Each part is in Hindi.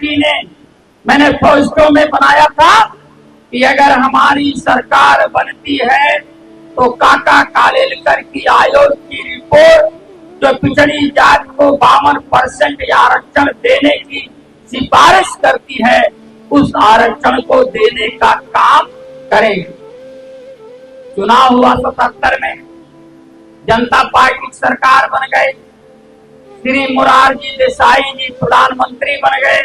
मंत्री ने मैनिफेस्टो में बनाया था कि अगर हमारी सरकार बनती है तो काका कालेलकर की आयोग की रिपोर्ट जो पिछड़ी जात को 52% आरक्षण देने की सिफारिश करती है उस आरक्षण को देने का काम करेंगे। चुनाव हुआ 77 में, जनता पार्टी की सरकार बन गई, श्री मोरारजी देसाई जी प्रधानमंत्री बन गए।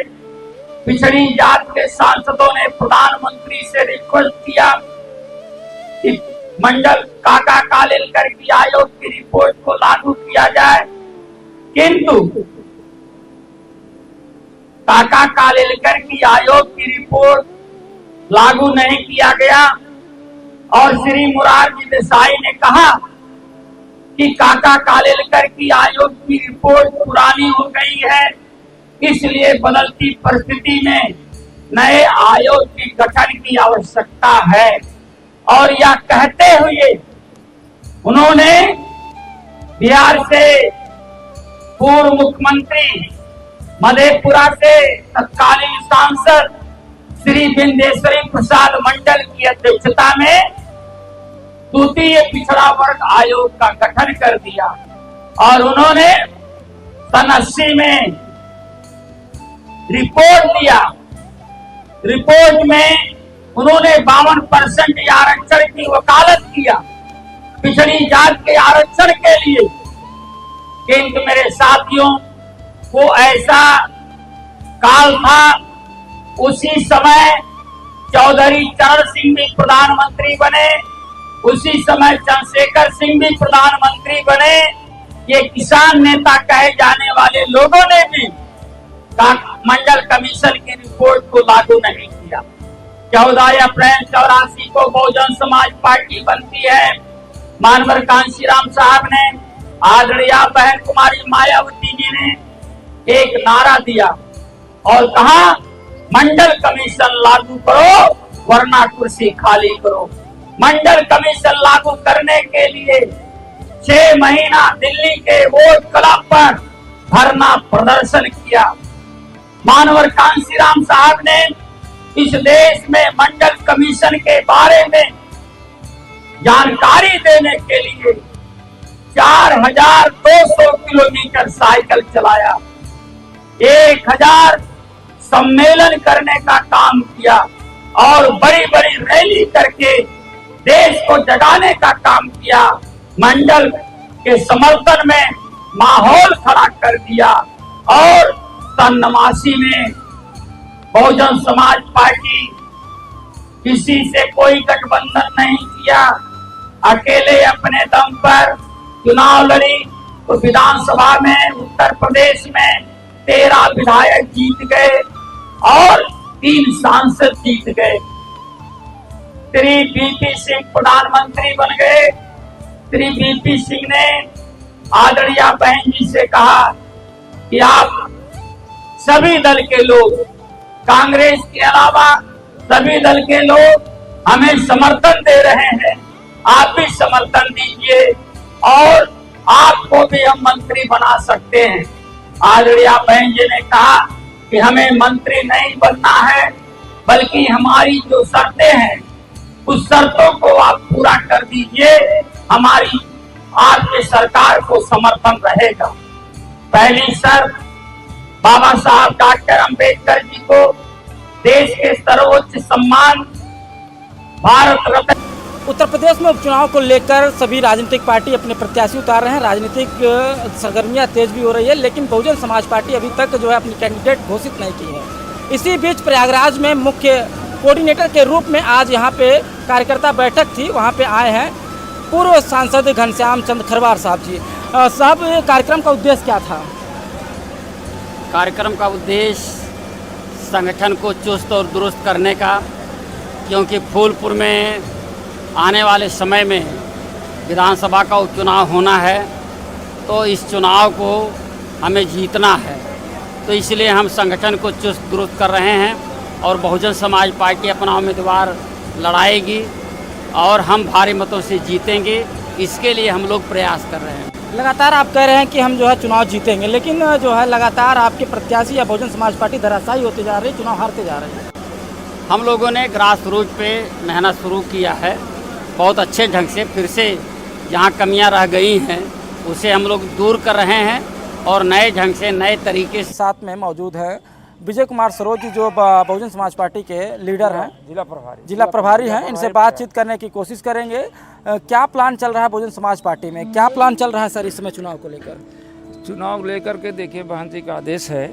पिछड़ी जात के सांसदों ने प्रधानमंत्री से रिक्वेस्ट किया कि मंडल काका कालेलकर की आयोग की रिपोर्ट को लागू किया जाए, किंतु काका कालेलकर की आयोग की रिपोर्ट लागू नहीं किया गया और श्री मोरारजी देसाई ने कहा कि काका कालेलकर की आयोग की रिपोर्ट पुरानी हो गई है, इसलिए बदलती परिस्थिति में नए आयोग के गठन की आवश्यकता है। और यह कहते हुए उन्होंने बिहार से पूर्व मुख्यमंत्री, मधेपुरा से तत्कालीन सांसद श्री विंदेश्वरी प्रसाद मंडल की अध्यक्षता में द्वितीय पिछड़ा वर्ग आयोग का गठन कर दिया और उन्होंने सन 80 में रिपोर्ट दिया। रिपोर्ट में उन्होंने 52% आरक्षण की वकालत किया पिछड़ी जात के आरक्षण के लिए, किंतु मेरे साथियों वो ऐसा काल था, उसी समय चौधरी चरण सिंह भी प्रधानमंत्री बने, उसी समय चंद्रशेखर सिंह भी प्रधानमंत्री बने। ये किसान नेता कहे जाने वाले लोगों ने भी मंडल कमीशन की रिपोर्ट को लागू नहीं किया। 14 अप्रैल 84 को बहुजन समाज पार्टी बनती है। मानवर कांशीराम साहब ने, आदरणीय बहन कुमारी मायावती जी ने एक नारा दिया और कहा मंडल कमीशन लागू करो वरना कुर्सी खाली करो। मंडल कमीशन लागू करने के लिए 6 महीना दिल्ली के वोट क्लब पर धरना प्रदर्शन किया। मानवर कांशीराम साहब ने इस देश में मंडल कमीशन के बारे में जानकारी देने के लिए 4200 किलोमीटर साइकिल चलाया, 1000 सम्मेलन करने का काम किया और बड़ी बड़ी रैली करके देश को जगाने का काम किया। मंडल के समर्थन में माहौल खड़ा कर दिया और सन 89 में बहुजन समाज पार्टी किसी से कोई गठबंधन नहीं किया, अकेले अपने दम पर चुनाव लड़ी तो विधानसभा में उत्तर प्रदेश में 13 विधायक जीत गए और 3 सांसद जीत गए। श्री बीपी सिंह प्रधानमंत्री बन गए। श्री बीपी सिंह ने आदरणीय बहन जी से कहा कि आप सभी दल के लोग, कांग्रेस के अलावा सभी दल के लोग हमें समर्थन दे रहे हैं, आप भी समर्थन दीजिए और आपको भी हम मंत्री बना सकते हैं। आदरणीय बहन जी ने कहा कि हमें मंत्री नहीं बनना है, बल्कि हमारी जो शर्तें हैं उस शर्तों को आप पूरा कर दीजिए, हमारी आपके सरकार को समर्थन रहेगा। पहली शर्त, बाबा साहब डॉक्टर अंबेडकर जी को देश के सर्वोच्च सम्मान भारत रत्न। उत्तर प्रदेश में उपचुनाव को लेकर सभी राजनीतिक पार्टी अपने प्रत्याशी उतार रहे हैं, राजनीतिक सरगर्मियां तेज भी हो रही है, लेकिन बहुजन समाज पार्टी अभी तक जो है अपनी कैंडिडेट घोषित नहीं की है। इसी बीच प्रयागराज में मुख्य कोऑर्डिनेटर के रूप में आज यहाँ पे कार्यकर्ता बैठक थी, वहाँ पे आए हैं पूर्व सांसद घनश्याम चंद्र खरवार साहब जी। साहब, कार्यक्रम का उद्देश्य क्या था? कार्यक्रम का उद्देश्य संगठन को चुस्त और दुरुस्त करने का, क्योंकि फूलपुर में आने वाले समय में विधानसभा का उपचुनाव होना है, तो इस चुनाव को हमें जीतना है, तो इसलिए हम संगठन को चुस्त दुरुस्त कर रहे हैं और बहुजन समाज पार्टी अपना उम्मीदवार लड़ाएगी और हम भारी मतों से जीतेंगे, इसके लिए हम लोग प्रयास कर रहे हैं। लगातार आप कह रहे हैं कि हम जो है चुनाव जीतेंगे, लेकिन जो है लगातार आपके प्रत्याशी या बहुजन समाज पार्टी धराशायी होते जा रही है, चुनाव हारते जा रहे हैं। हम लोगों ने ग्रास रूट पे मेहनत शुरू किया है बहुत अच्छे ढंग से। फिर से जहाँ कमियां रह गई हैं उसे हम लोग दूर कर रहे हैं और नए ढंग से नए तरीके से। साथ में मौजूद है विजय कुमार सरोज जी, जो बहुजन समाज पार्टी के लीडर हैं, जिला प्रभारी हैं। इनसे बातचीत करने की कोशिश करेंगे। क्या प्लान चल रहा है बहुजन समाज पार्टी में, क्या प्लान चल रहा है सर इस समय चुनाव को लेकर? चुनाव लेकर के देखिए बहन जी का आदेश है,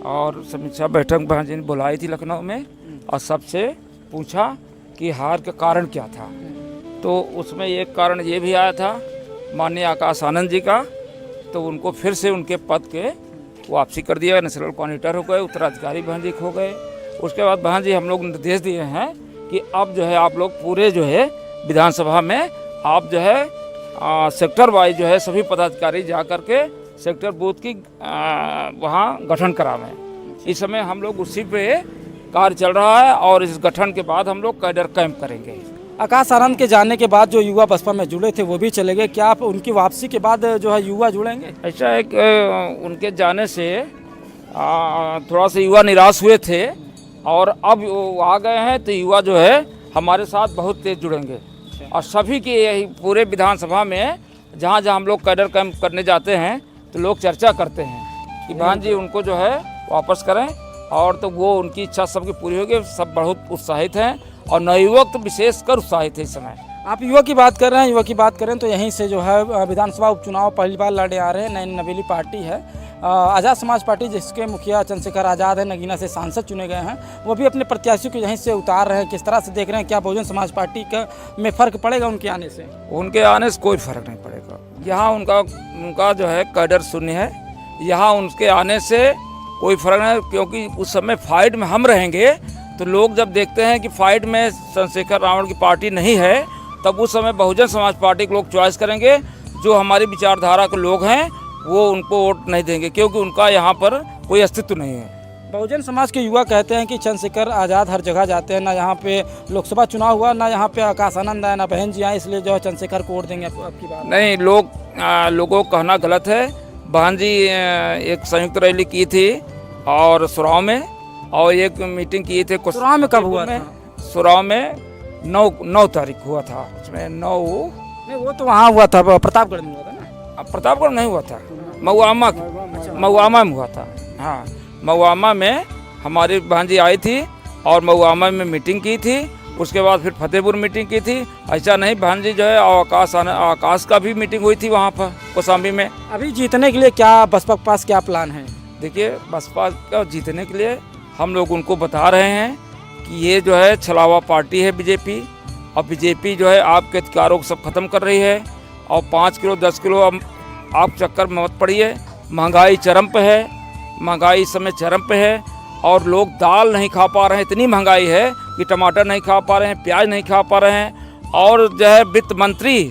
और समीक्षा बैठक बहन जी ने बुलाई थी लखनऊ में और सबसे पूछा कि हार का कारण क्या था। तो उसमें एक कारण ये भी आया था माननीय आकाश आनंद जी का, तो उनको फिर से उनके पद के वापसी कर दिया, नेशनल कोऑर्डिनेटर हो गए, उत्तराधिकारी बहन जी हो गए। उसके बाद बहन जी हम लोग निर्देश दिए हैं कि अब जो है आप लोग पूरे जो है विधानसभा में आप जो है सेक्टर वाइज जो है सभी पदाधिकारी जा कर के सेक्टर बूथ की वहाँ गठन करावें। इस समय हम लोग उसी पे कार्य चल रहा है और इस गठन के बाद हम लोग कैडर कैंप करेंगे। आकाश आनंद के जाने के बाद जो युवा बसपा में जुड़े थे वो भी चले गए, क्या आप उनकी वापसी के बाद जो है युवा जुड़ेंगे? ऐसा है कि उनके जाने से थोड़ा सा युवा निराश हुए थे और अब वो आ गए हैं, तो युवा जो है हमारे साथ बहुत तेज जुड़ेंगे। और सभी की यही पूरे विधानसभा में जहाँ जहाँ हम लोग कैडर कैंप करने जाते हैं तो लोग चर्चा करते हैं कि बहन जी उनको जो है वापस करें, और तो वो उनकी इच्छा सबकी पूरी होगी। सब बहुत उत्साहित हैं और नवयुवक तो विशेषकर उत्साहित है इस समय। आप युवा की बात कर रहे हैं, युवा की बात करें तो यहीं से जो है विधानसभा उपचुनाव पहली बार लड़े आ रहे हैं, नई नवेली पार्टी है आज़ाद समाज पार्टी, जिसके मुखिया चंद्रशेखर आज़ाद है, नगीना से सांसद चुने गए हैं, वो भी अपने प्रत्याशियों को यहीं से उतार रहे हैं। किस तरह से देख रहे हैं, क्या बहुजन समाज पार्टी का में फ़र्क पड़ेगा उनके आने से? उनके आने से कोई फर्क नहीं पड़ेगा। यहाँ उनका जो है कैडर शून्य है, यहाँ उनके आने से कोई फर्क नहीं, क्योंकि उस समय फाइट में हम रहेंगे तो लोग जब देखते हैं कि फाइट में चंद्रशेखर रावण की पार्टी नहीं है, तब उस समय बहुजन समाज पार्टी के लोग चॉइस करेंगे। जो हमारी विचारधारा के लोग हैं वो उनको वोट नहीं देंगे, क्योंकि उनका यहाँ पर कोई अस्तित्व नहीं है। बहुजन समाज के युवा कहते हैं कि चंद्रशेखर आज़ाद हर जगह जाते हैं, ना यहाँ पे लोकसभा चुनाव हुआ, ना यहाँ पे आकाश आनंद आए, ना बहन जी आए, इसलिए जो है चंद्रशेखर को वोट देंगे आपकी बात? नहीं, लोगों को कहना गलत है। बहन जी एक संयुक्त रैली की थी और सुराव में, और एक मीटिंग की थे। सुराव में कब हुआ था? सुराव में 9 तारीख हुआ था। उसमें 9 नहीं, वो तो वहाँ हुआ था, प्रतापगढ़ में हुआ था ना? प्रतापगढ़ नहीं हुआ था, महुआमा में हुआ था। हाँ, महुआमा में हमारी बहन जी आई थी और महुआमा में मीटिंग की थी। उसके बाद फिर फतेहपुर मीटिंग की थी। ऐसा नहीं, बहन जी जो है आकाश का भी मीटिंग हुई थी वहाँ पर कौशाम्बी में। अभी जीतने के लिए क्या बसपा के पास क्या प्लान है? देखिए, बसपा का जीतने के लिए हम लोग उनको बता रहे हैं कि ये जो है छलावा पार्टी है बीजेपी, और बीजेपी जो है आपके अधिकारों को सब खत्म कर रही है। और 5 किलो 10 किलो आप चक्कर में मत पड़िए। महंगाई चरम पे है, महंगाई इस समय चरम पे है, और लोग दाल नहीं खा पा रहे हैं। इतनी महंगाई है कि टमाटर नहीं खा पा रहे हैं, प्याज नहीं खा पा रहे हैं। और जो है वित्त मंत्री